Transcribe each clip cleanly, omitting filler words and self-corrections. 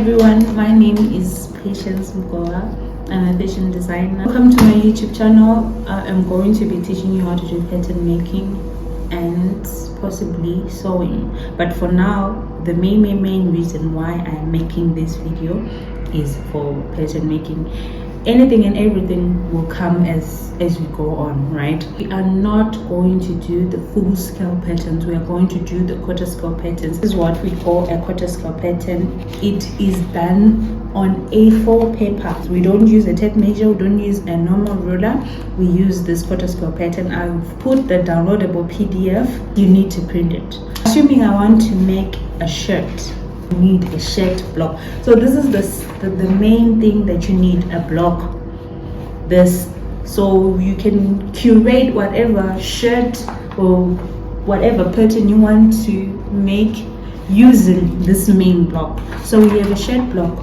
Everyone, my name is Patience Mgoa. I'm a fashion designer. Welcome to my YouTube channel. I'm going to be teaching you how to do pattern making and possibly sewing. But for now, the main reason why I'm making this video is for pattern making. Anything and everything will come as we go on, right? We are not going to do the full scale patterns. We are going to do the quarter scale patterns. This is what we call a quarter scale pattern. It is done on A4 paper. We don't use a tape measure, we don't use a normal ruler. We use this quarter scale pattern. I've put the downloadable PDF. You need to print it. Assuming I want to make a shirt, you need a shirt block. So this is the main thing that you need, a block. So you can curate whatever shirt or whatever pattern you want to make using this main block. So we have a shirt block,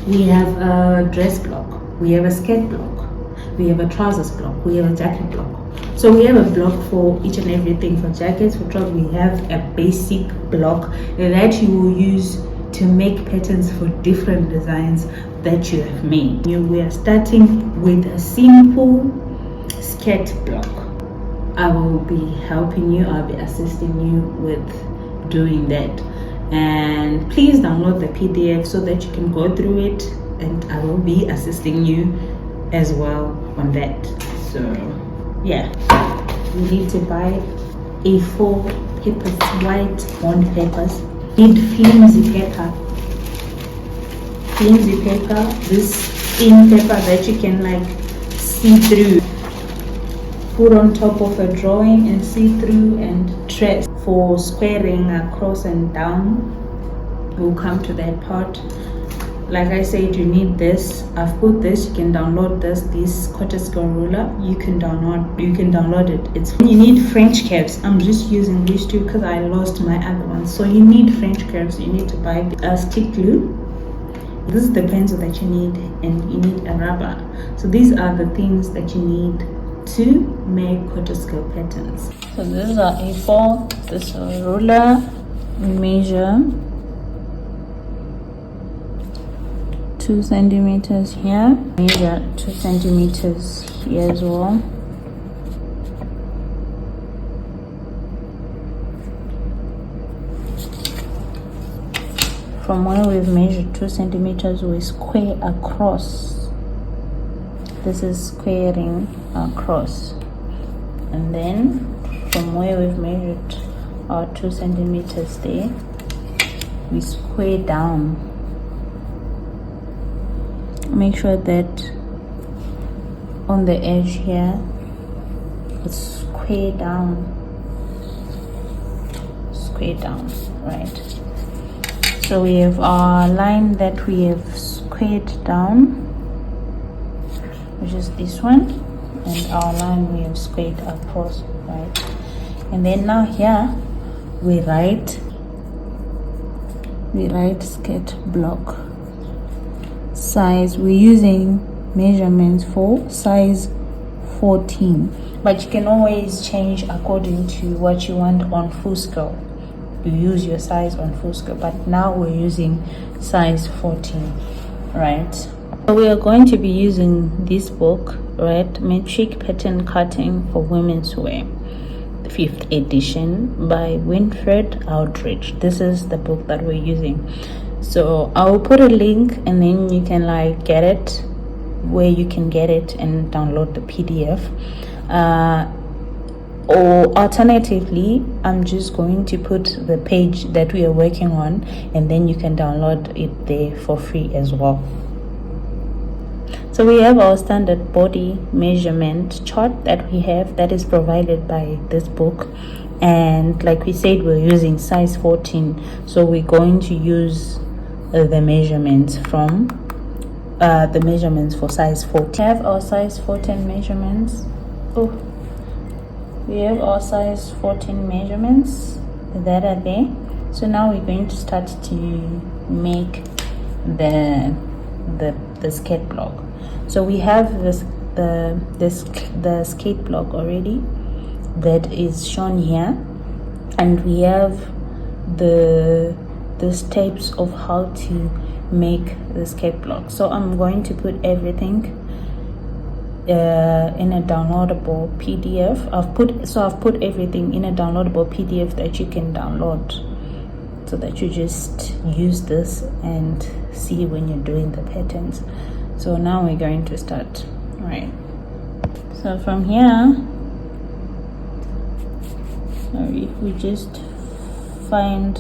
we have a dress block, we have a skirt block, we have a trousers block, we have a jacket block. So we have a block for each and everything. For jackets, for trousers, we have a basic block that you will use to make patterns for different designs that you have made. We are starting with a simple skirt block. I will be helping you, I'll be assisting you with doing that. And please download the PDF so that you can go through it, and I will be assisting you as well on that. So yeah, you need to buy A4 papers, white bond papers. Need flimsy paper. Flimsy paper, this thin paper that you can like see through. Put on top of a drawing and see through and trace. For squaring across and down, we'll come to that part. Like I said, you need this. I've put this. You can download this quarter scale ruler. You can download it. You need French curves. I'm just using these two because I lost my other ones. So you need French curves. You need to buy a stick glue. This is the pencil that you need, and you need a rubber. So these are the things that you need to make quarter scale patterns. So this is our A4. This is a ruler. Measure 2 centimeters here, measure 2 centimeters here as well. From where we've measured 2 centimeters, we square across. This is squaring across, and then from where we've measured our 2 centimeters there, we square down. Make sure that on the edge here it's square down, right? So we have our line that we have squared down, which is this one, and our line we have squared across, right? And then now here we write skirt block size. We're using measurements for size 14, but you can always change according to what you want on full scale. You use your size on full scale, but now we're using size 14, right? So we are going to be using this book, right? Metric Pattern Cutting for Women's Wear, the 5th edition by Winfred Aldrich. This is the book that we're using. So I will put a link, and then you can like get it where you can get it and download the PDF. Or alternatively, I'm just going to put the page that we are working on, and then you can download it there for free as well. So we have our standard body measurement chart that we have, that is provided by this book. And like we said, we're using size 14. So we're going to use the measurements from the measurements for size 14. We have our size 14 measurements. We have our size 14 measurements that are there. So now we're going to start to make the skate block. So we have the skate block already that is shown here, and we have the the steps of how to make the skate block. So I'm going to put everything in a downloadable PDF. I've put everything in a downloadable PDF that you can download, so that you just use this and see when you're doing the patterns. So now we're going to start. Right, so from here, we just find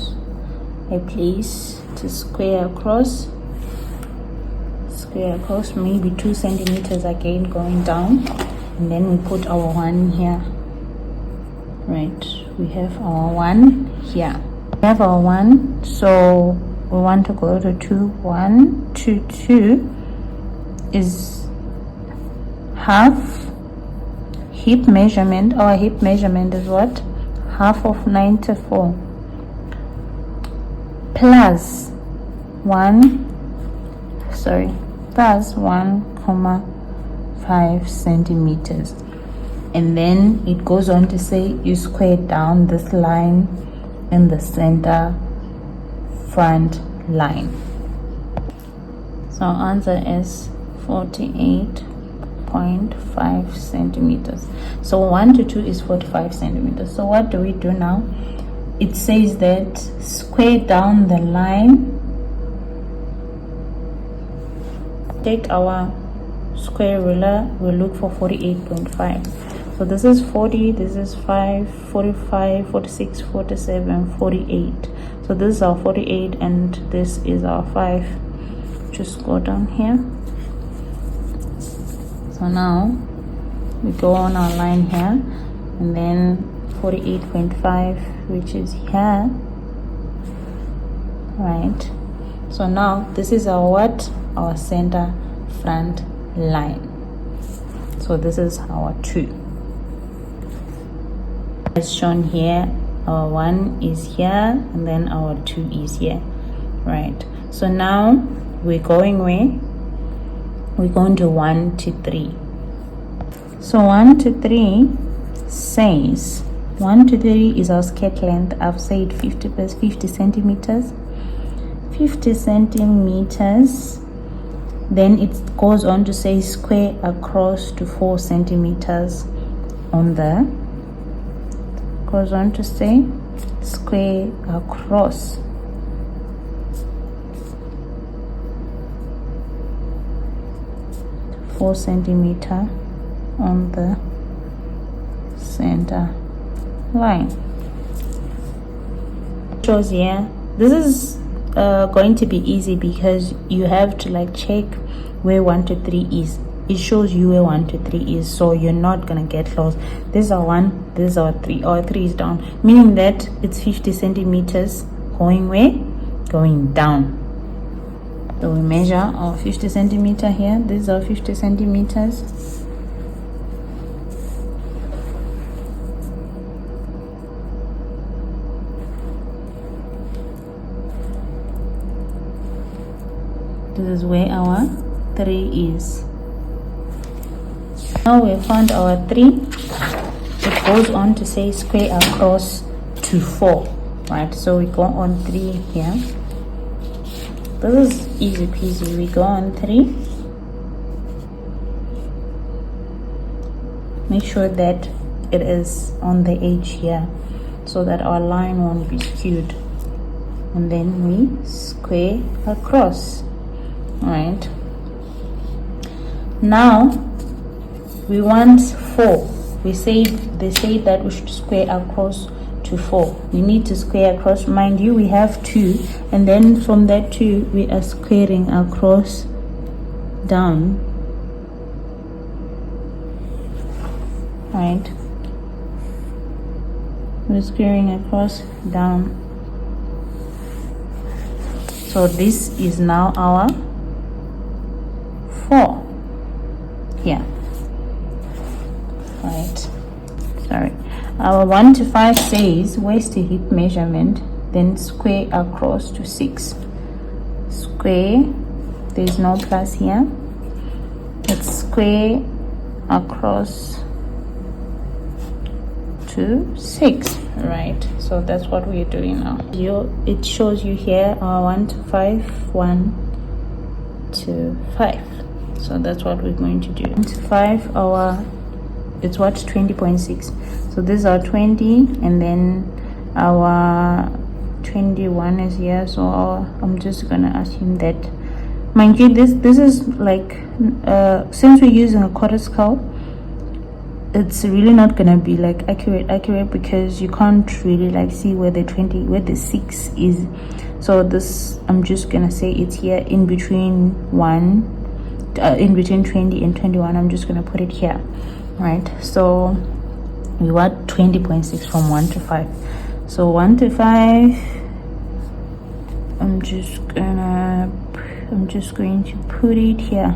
a place to square across, maybe 2 centimeters again, going down, and then we put our one here. Right, we have our one here. We have our one, so we want to go to 2. 1 to 2 is half hip measurement. Our hip measurement is what? Half of 94 plus 1,5 centimeters. And then it goes on to say you square down this line in the center front line. So answer is 48.5 centimeters. So 1 to 2 is 45 centimeters. So what do we do now? It says that square down the line. Take our square ruler, we'll look for 48.5. So this is 40, this is 5, 45, 46, 47, 48. So this is our 48 and this is our 5. Just go down here. So now we go on our line here, and then 48.5, which is here. Right, so now this is our what? Our center front line. So this is our 2 as shown here. Our 1 is here, and then our 2 is here. Right, so now we're going where? We're going to 1 to 3. So 1 to 3 says 1 to 3 is our skirt length. I've said 50 plus 50 centimeters. 50 centimeters. Then it goes on to say square across to 4 centimeters on the, goes on to say square across to 4 centimeter on the center line. Shows here, this is going to be easy because you have to like check where 1 to 3 is. It shows you where 1 to 3 is, so you're not gonna get lost. This is our 1, this is our 3. Our 3 is down, meaning that it's 50 centimeters going where? Going down. So we measure our 50 centimeter here. This is our 50 centimeters. This is where our 3 is. Now we found our 3. It goes on to say square across to 4. Right, so we go on 3 here. This is easy peasy. We go on 3. Make sure that it is on the edge here, so that our line won't be skewed. And then we square across. Right, now we want 4. They say that we should square across to 4. We need to square across. Mind you, we have 2, and then from that 2 we are squaring across down. Right, we're squaring across down. So this is now our 4 here. Right, sorry, our 1 to 5 says waist to hip measurement, then square across to 6. Square, there's no plus here, it's square across to 6. right? So that's what we're doing now. It shows you here 1 to 5, 1 to 5. So that's what we're going to do. 1 to 5, it's what, 20.6. So this is our 20, and then our 21 is here. So I'm just gonna assume that, mind you, this is like since we're using a quarter scale, it's really not gonna be like accurate because you can't really like see where the 6 is. So this, I'm just gonna say it's here in between in between 20 and 21. I'm just gonna put it here, right? So we want 20.6 from 1 to 5. So 1 to 5, I'm just going to put it here,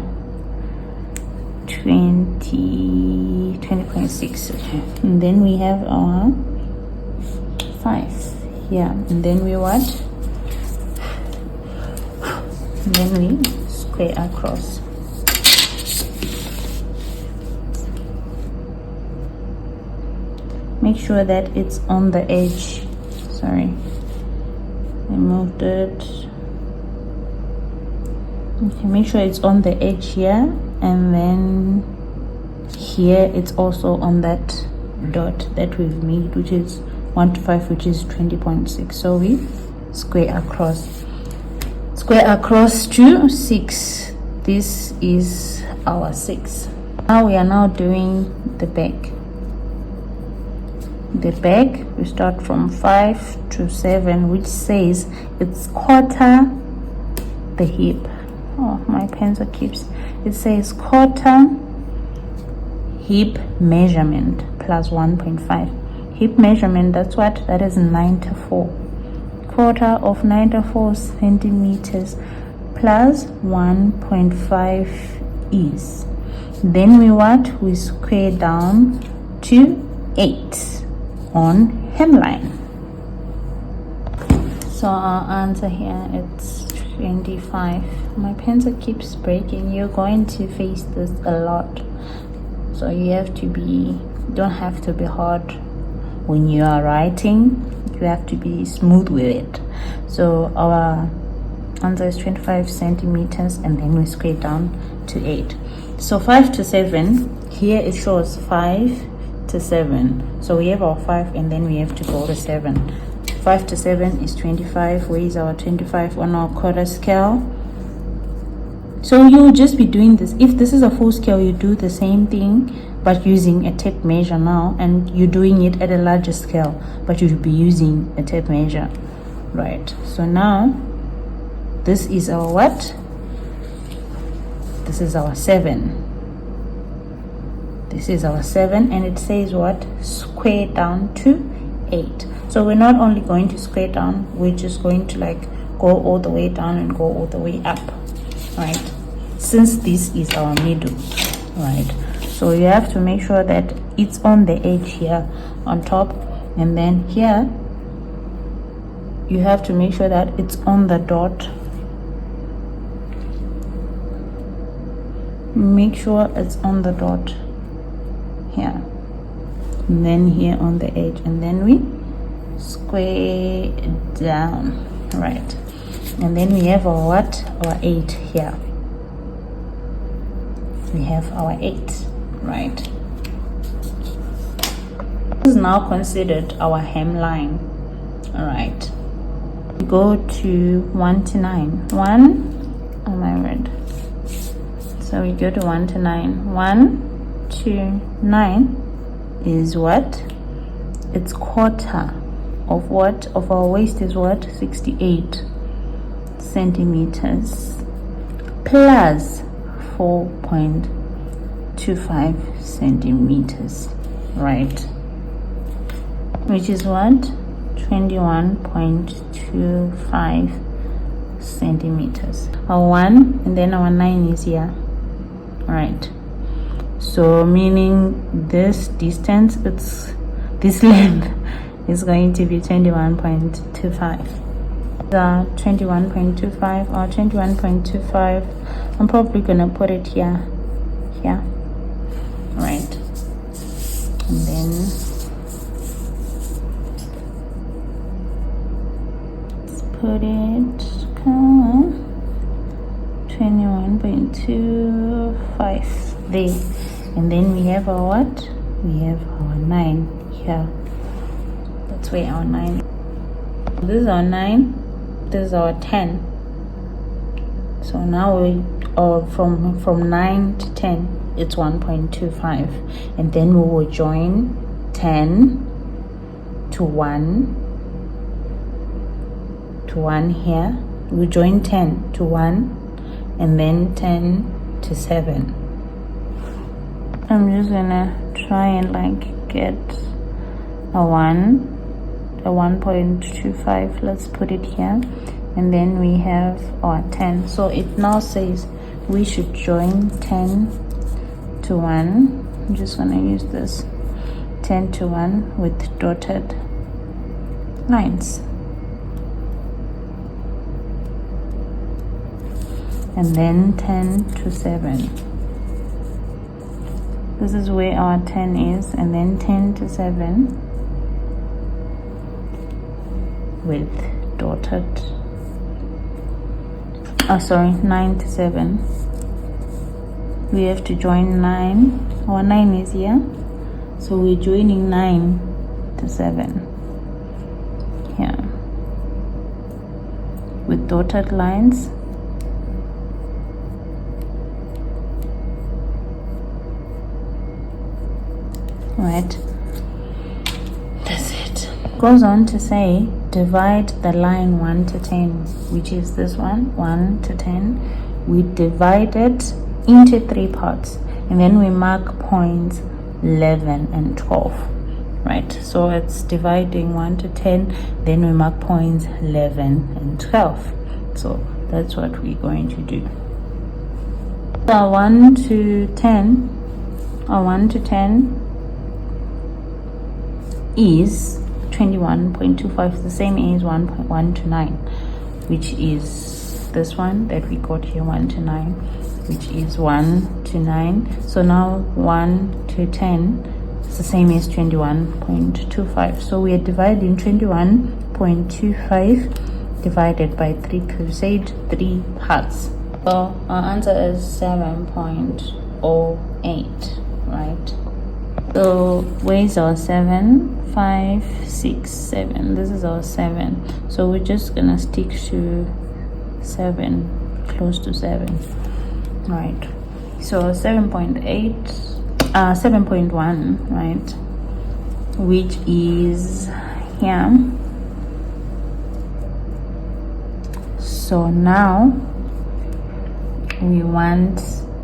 20.6. Okay, and then we have our 5 here, and then we what? And then we square across. Make sure that it's on the edge. Sorry, I moved it. Okay, make sure it's on the edge here, and then here it's also on that dot that we've made, which is 1 to 5, which is 20.6. So we square across to 6. This is our 6. Now we are now doing the back. The back, we start from 5 to 7, which says it's quarter the hip. Oh, my pencil keeps, it says quarter hip measurement plus 1.5. Hip measurement, that's what, that is 94. Quarter of 94 centimeters plus 1.5 is. Then we square down to 8 on hemline. So our answer here, it's 25. My pencil keeps breaking. You're going to face this a lot, so you don't have to be hard when you are writing. You have to be smooth with it. So our answer is 25 centimeters, and then we square down to 8. So 5 to 7, here it shows 5 to 7. So we have our 5, and then we have to go to 7. 5 to 7 is 25. Where is our 25 on our quarter scale? So you'll just be doing this. If this is a full scale, you do the same thing but using a tape measure now, and you're doing it at a larger scale, but you'll be using a tape measure, right? So now this is our what? This is our 7. This is our 7, and it says what? Square down to 8. So we're not only going to square down, we're just going to like go all the way down and go all the way up, right? Since this is our middle, right? So you have to make sure that it's on the edge here on top, and then here you have to make sure that it's on the dot. Make sure it's on the dot here, and then here on the edge, and then we square down, right? And then we have our what? Our 8 here. We have our 8, right? This is now considered our hemline. All right, we go to 1 to 9. 1, oh my word. So we go to 1 to 9. 1 to 9 is what? It's quarter of what? Of our waist is what? 68 centimeters plus 4.25 centimeters, right? Which is what? 21.25 centimeters. Our 1 and then our 9 is here, right? So meaning this distance, it's this length is going to be 21.25. The 21.25 or 21.25, I'm probably gonna put it here, right? And then put it, come on, 21.25 there. And then we have our what? We have our 9 here. That's where our 9. This is our 9. This is our 10. So now we from 9 to 10, it's 1.25, and then we will join 10 to 1 here. We join 10 to 1, and then 10 to 7. I'm just gonna try and like get a 1.25. Let's put it here, and then we have our 10. So it now says we should join 10 to 1. I'm just gonna use this 10 to 1 with dotted lines, and then 10 to 7. This is where our 10 is, and then 10 to 7 with dotted, 9 to 7. We have to join 9. Our 9 is here, so we're joining 9 to 7 here with dotted lines. Right, that's it. Goes on to say divide the line 1 to 10, which is this one, 1 to 10. We divide it into 3 parts, and then we mark points 11 and 12. Right, so it's dividing 1 to 10, then we mark points 11 and 12. So that's what we're going to do. So 1 to 10, or 1 to 10 is 21.25, the same as 1 to 9, which is this one that we got here, 1 to 9, which is 1 to 9. So now 1 to 10 is the same as 21.25. So we are dividing 21.25 divided by 3, because we said 3 parts. So our answer is 7.08, right? So where's our 7? 5, 6, 7. This is our 7. So we're just gonna stick to 7, close to 7. Right. So 7.8, 7.1, right? Which is here. So now we want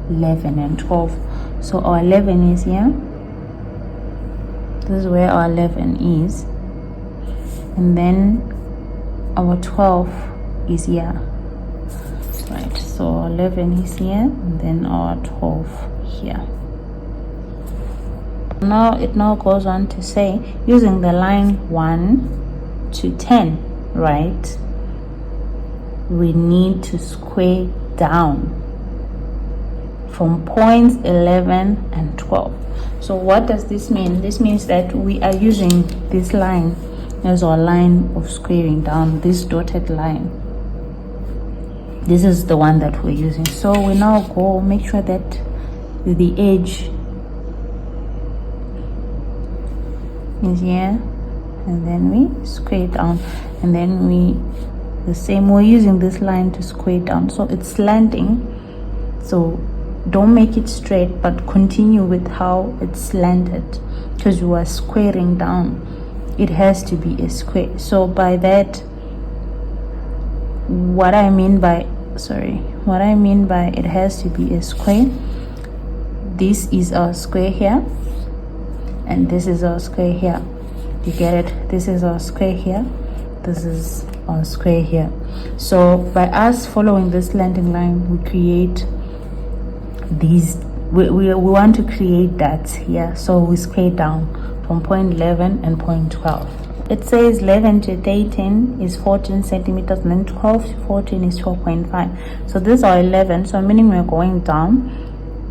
11 and 12. So our 11 is here. This is where our 11 is, and then our 12 is here. Right, so 11 is here, and then our 12 here. Now it now goes on to say, using the line 1 to 10, right, we need to square down from points 11 and 12. So what does this mean? This means that we are using this line as our line of squaring down, this dotted line. This is the one that we're using. So we now go make sure that the edge is here, and then we square down, and then we're using this line to square down, so it's slanting. So don't make it straight, but continue with how it's slanted, because you are squaring down. It has to be a square. So by that, what I mean by it has to be a square, this is our square here, and this is our square here. You get it? This is our square here, this is our square here. So by us following this slanting line, we create these, we want to create dots here. So we square down from point 11 and point 12. It says 11 to 13 is 14 centimeters, and then 12 to 14 is 12.5. So these are 11, so meaning we're going down,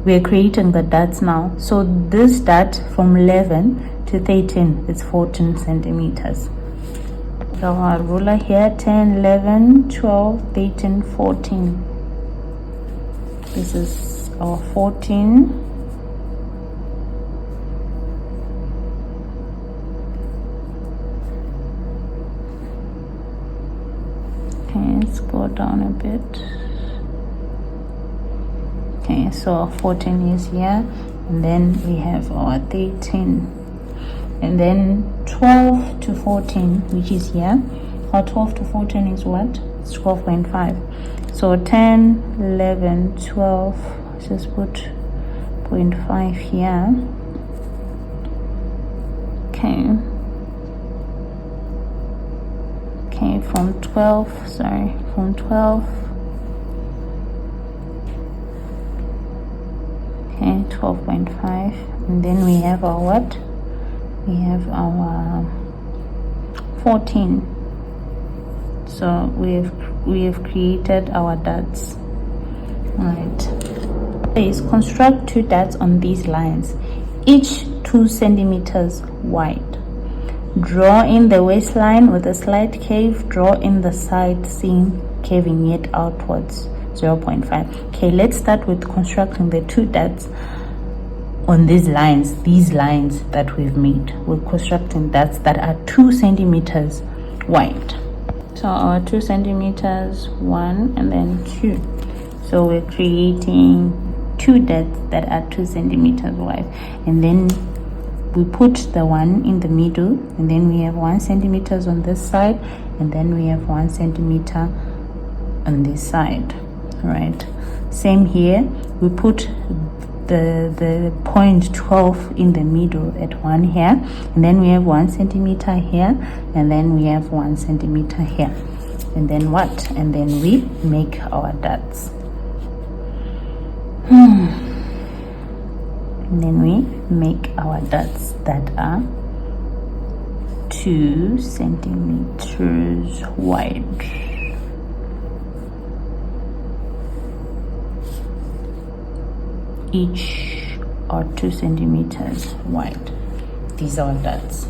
we're creating the dots now. So this dot from 11 to 13 is 14 centimeters. make our ruler here. 10, 11, 12, 13, 14. This is our 14. Okay, let's go down a bit. Okay, so our 14 is here, and then we have our 13, and then 12 to 14, which is here. Our 12 to 14 is what? It's 12.5. So 10, 11, 12, let's just put 0.5 here. Okay. Okay, from 12, from 12. Okay, 12.5, and then we have our what? We have our 14. So we have created our dots. Right. Please construct 2 dots on these lines, each 2 centimeters wide. Draw in the waistline with a slight curve. Draw in the side seam, curving it outwards. 0.5. Okay, let's start with constructing the 2 dots on these lines that we've made. We're constructing dots that are 2 centimeters wide. So our 2 centimeters, 1 and then 2. So we're creating 2 dots that are 2 centimeters wide, and then we put the 1 in the middle, and then we have 1 centimeters on this side, and then we have 1 centimeter on this side. Right, same here. We put the point 12 in the middle at 1 here, and then we have 1 centimeter here, and then we have 1 centimeter here, and then what? And then we make our dots. And then we make our dots that are 2 centimeters wide. Each are 2 centimeters wide. These are dots.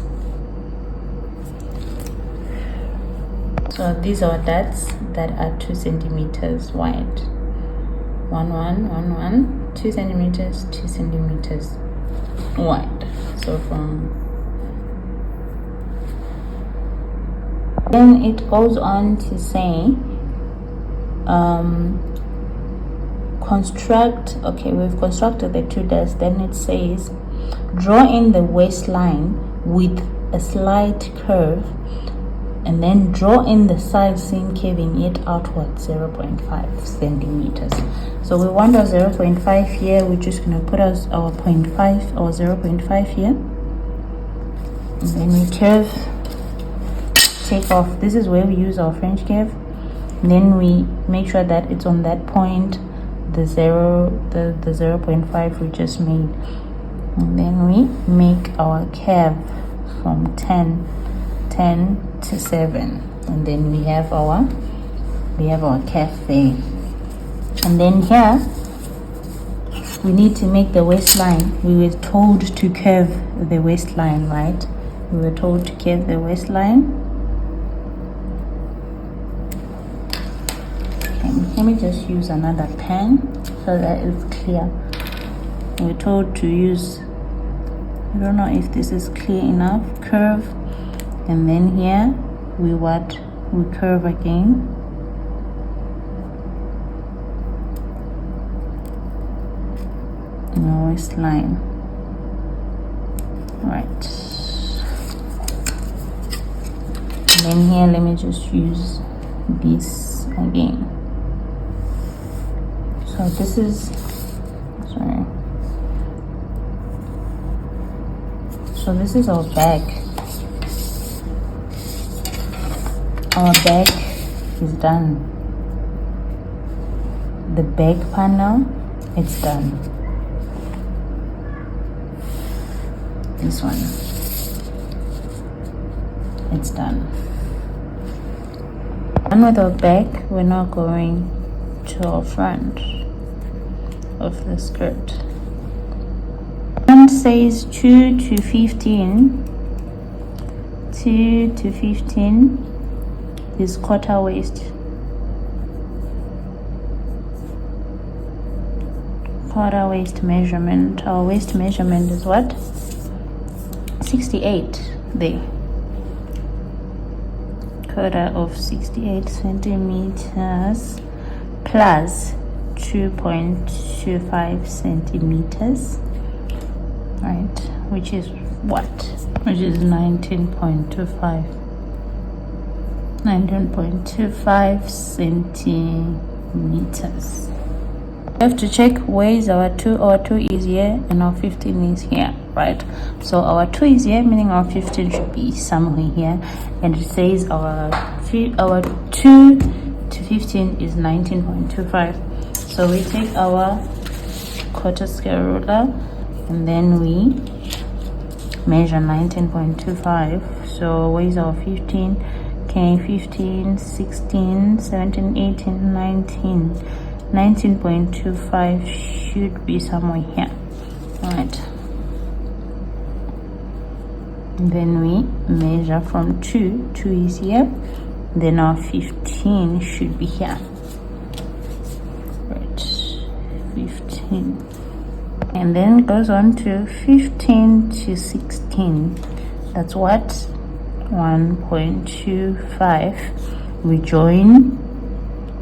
So these are dots that are 2 centimeters wide. 1, 1, 1, 1, 2 centimeters, 2 centimeters wide. So then it goes on to say construct. Okay, we've constructed the 2 dots. Then it says draw in the waistline with a slight curve, and then draw in the side seam, curving it outward 0.5 centimeters. So we want our 0.5 here. We're just going to put our 0.5 or 0.5 here, and then we curve, take off. This is where we use our French curve, and then we make sure that it's on that point, the 0.5 we just made, and then we make our curve from 10 to 7, and then we have our curve there. And then here we need to make the waistline. We were told to curve the waistline, right? We were told to curve the waistline. Let me just use another pen so that it's clear. We're told to use, I don't know if this is clear enough, curve, and then here we curve again. No waistline. Right. And then here let me just use this again. So this is, sorry. So this is our back. Our back is done. The back panel, it's done. This one, it's done. And with our back, we're now going to our front of the skirt. Front says 2 to 15, 2 to 15, his quarter waist. Quarter waist measurement. Our waist measurement is what? 68 there. Quarter of 68 centimeters plus 2.25 centimeters, right? Which is what? Which is 19.25 centimeters. We have to check where is our 2. Our 2 is here and our 15 is here, right? So our 2 is here, meaning our 15 should be somewhere here, and it says our 2 to 15 is 19.25. So we take our quarter scale ruler and then we measure 19.25. So where is our 15? Okay, 15, 16, 17, 18, 19. 19.25 should be somewhere here. All right. And then we measure from 2. 2 is here. Then our 15 should be here. Right. 15. And then it goes on to 15 to 16. That's what? 1.25. We join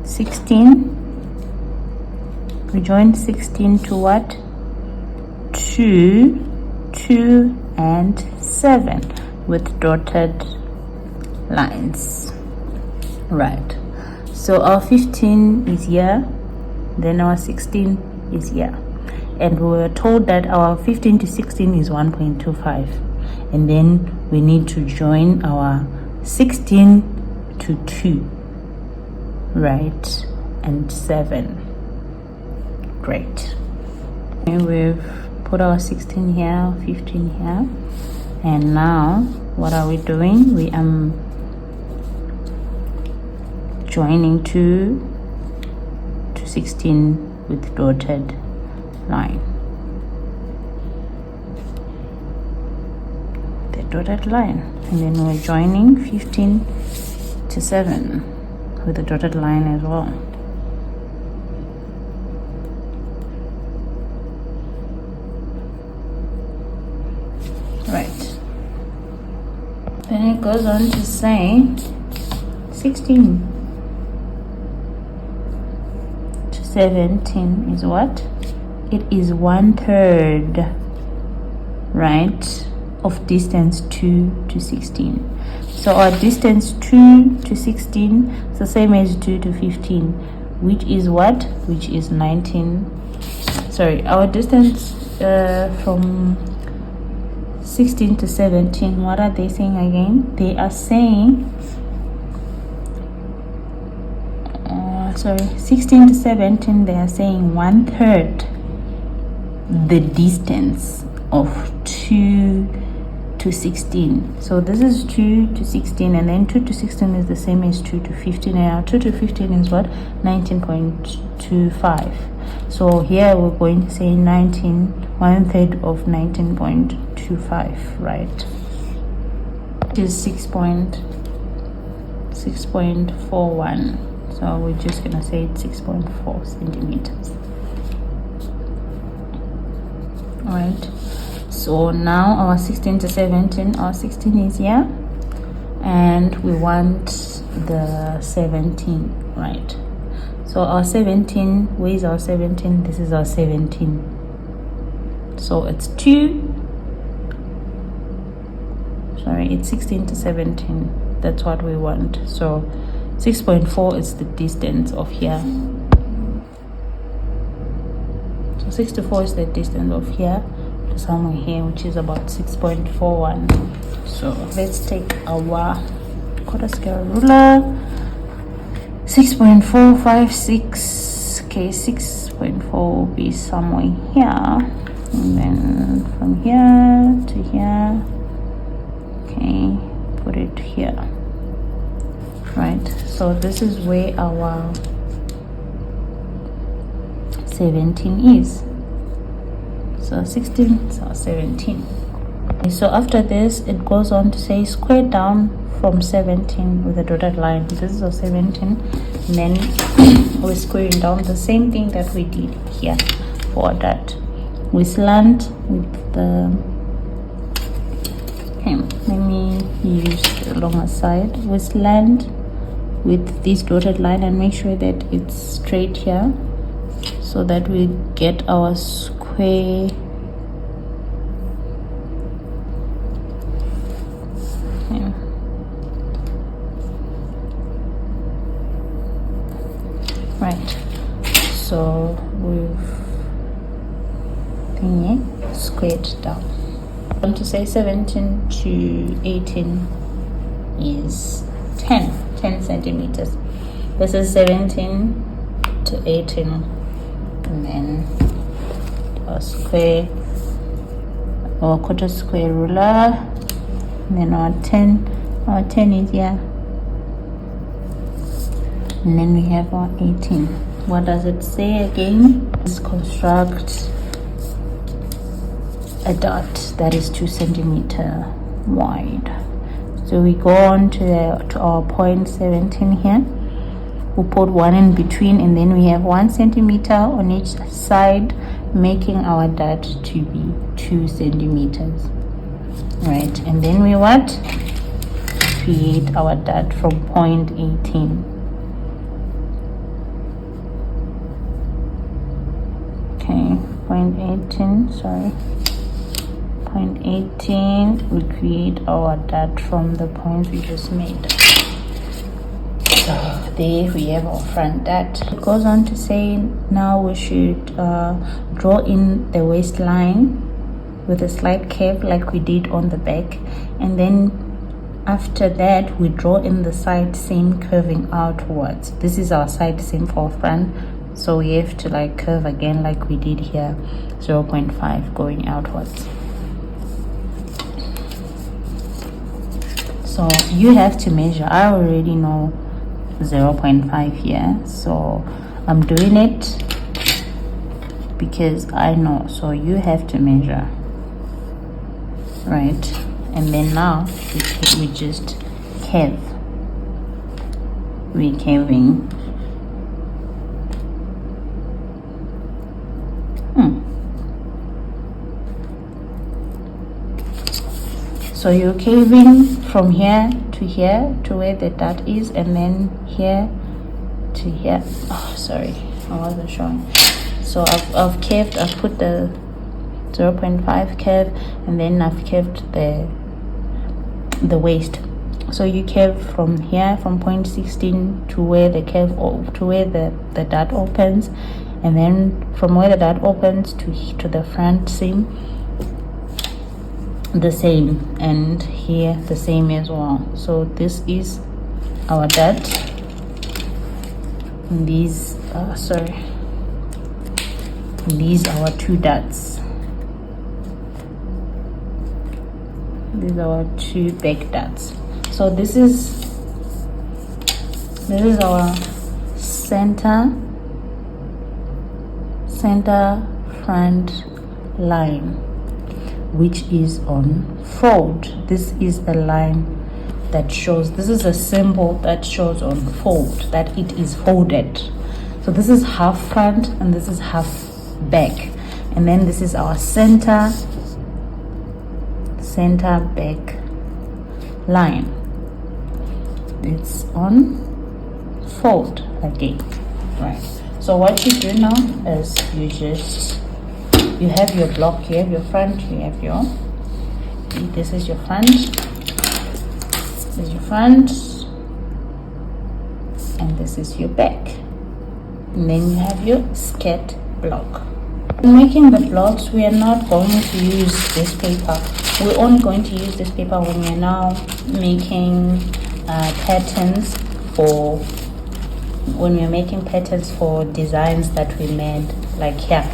16. We join 16 to what? 2, 2, and 7 with dotted lines. Right. So our 15 is here, then our 16 is here. And we were told that our 15 to 16 is 1.25. And then we need to join our 16 to 2, right? And 7. Great. And we've put our 16 here, 15 here, and now what are we doing? We am joining 2 to 16 with dotted line. The dotted line, and then we're joining 15 to 7 with the dotted line as well. Right. Then it goes on to say 16 to 17 is what? It is 1/3, right, of distance 2 to 16. So our distance 2 to 16 is the same as 2 to 15, which is what? Which is 19. Sorry, our distance from 16 to 17, what are they saying again? They are saying 16 to 17, they are saying 1/3 the distance of 2 to 16. So this is 2 to 16, and then 2 to 16 is the same as 2 to 15, and our 2 to 15 is what? 19.25. So here we're going to say 1/3 of 19.25, right? It is 6.41. So we're just gonna say it's 6.4 centimeters. All right. So now our 16 to 17, our 16 is here, and we want the 17, right? So our 17, where is our 17? This is our 17. So it's 2, sorry, it's 16 to 17. That's what we want. So 6.4 is the distance of here. So 64 is the distance of here to somewhere here, which is about 6.41. So let's take our quarter scale ruler. 6.456. Okay, 6.4 will be somewhere here, and then from here to here. Okay, put it here. Right, so this is where our 17 is. So 16, so 17. So after this, it goes on to say square down from 17 with a dotted line. This is our 17, and then we're squaring down the same thing that we did here for that. We slant with the, okay, let me use the longer side. We slant with this dotted line and make sure that it's straight here, so that we get our square. Yeah. Right, so we've squared down. I want to say 17 to 18 is 10 centimeters. This is 17 to 18, and then a square or quarter square ruler, and then our 10 is here, and then we have our 18. What does it say again? Let's construct a dot that is 2 centimeter wide. So we go on to our point 17 here. We put 1 in between, and then we have 1 centimeter on each side, making our dot to be 2 centimeters. Right, and then we create our dot from point 18. Okay, point 18, sorry. Point 18, we create our dot from the point we just made. So there we have our front dot. It goes on to say now we should draw in the waistline with a slight curve like we did on the back, and then after that we draw in the side seam curving outwards. This is our side seam for front, so we have to like curve again like we did here, 0.5 going outwards. So you have to measure. I already know 0.5 here, so I'm doing it because I know. So you have to measure, right? And then now we just curve. We're curving. So you're curving from here to where the dot is, and then here to here. Oh, sorry, I wasn't showing. So I've curved. I've put the 0.5 curve, and then I've curved the waist. So you curve from here, from point 16 to where the curve to where the dot opens, and then from where the dot opens to the front seam, the same, and here the same as well. So this is our dot, and these are our 2 dots. These are our 2 back dots. So this is our center front line, which is on fold. This is a line that shows, this is a symbol that shows on fold, that it is folded. So this is half front and this is half back, and then this is our center back line. It's on fold again, right? So what you do now is you have your block, you have your front, you have your, this is your front, this is your front, and this is your back, and then you have your skirt block. In making the blocks, we are not going to use this paper. We're only going to use this paper when we're now making patterns for, designs that we made, like here.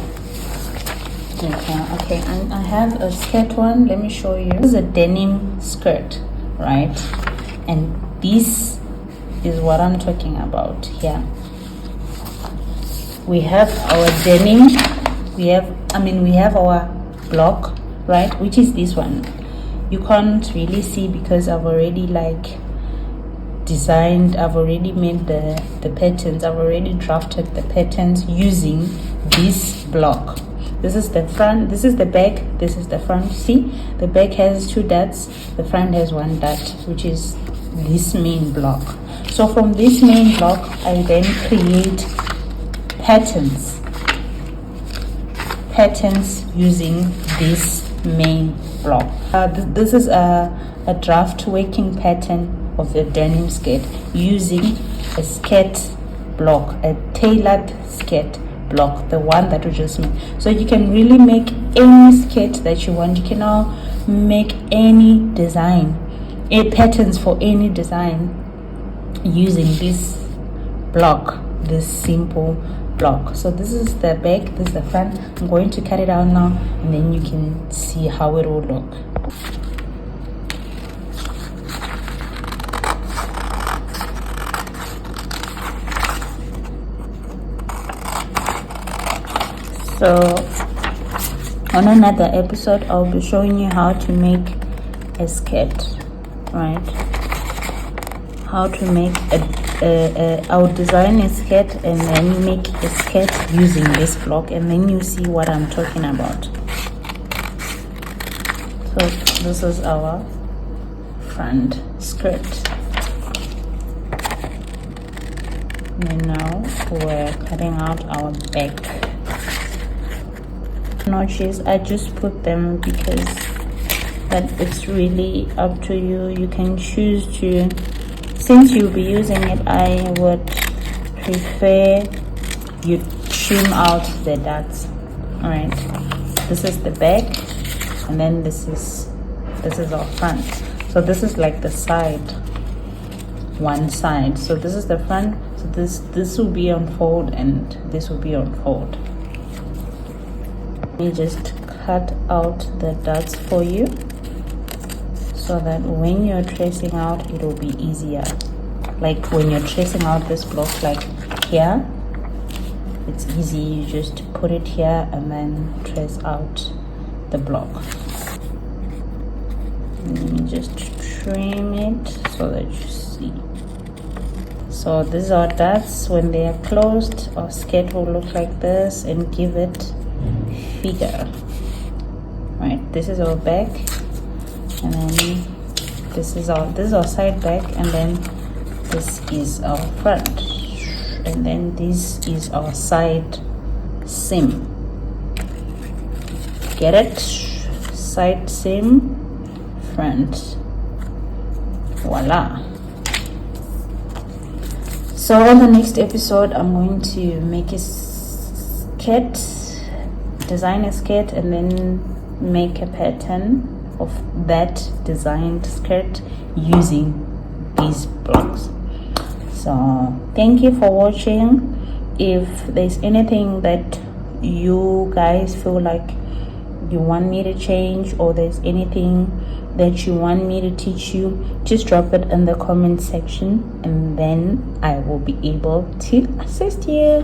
Okay, and I have a skirt one. Let me show you. This is a denim skirt, right? And this is what I'm talking about here. We have our denim, we have our block, right, which is this one. you can't really see because I've already like designed, I've already made the patterns, I've already drafted the patterns using this block. This is the front, this is the back, this is the front. See, the back has 2 dots, the front has 1 dot, which is this main block. So from this main block I then create patterns using this main block. This is a draft working pattern of the denim skirt using a skirt block, a tailored skirt block, the one that we just made. So you can really make any skirt that you want. You can now make any design, patterns for any design using this block, this simple block. So this is the back, this is the front. I'm going to cut it out now and then you can see how it will look. So on another episode I'll be showing you how to make a skirt, right? How to make I'll design a skirt and then make a skirt using this block, and then you see what I'm talking about. So this is our front skirt, and now we're cutting out our back notches. I just put them because that it's really up to you. You can choose to, since you'll be using it, I would prefer you trim out the dots. All right, this is the back and then this is our front. So this is like the side, one side. So this is the front, so this will be on fold and this will be on fold. Let me just cut out the dots for you so that when you're tracing out it will be easier. Like when you're tracing out this block, like here, it's easy. You just put it here and then trace out the block. Let me just trim it so that you see. So these are dots. When they are closed, our skirt will look like this and give it figure. Right, this is our back, and then this is our side back, and then this is our front, and then this is our side seam. Get it? Side seam, front. Voila. So on the next episode I'm going to make a skirt, design a skirt, and then make a pattern of that designed skirt using these blocks. So thank you for watching. If there's anything that you guys feel like you want me to change, or there's anything that you want me to teach you, just drop it in the comment section and then I will be able to assist you.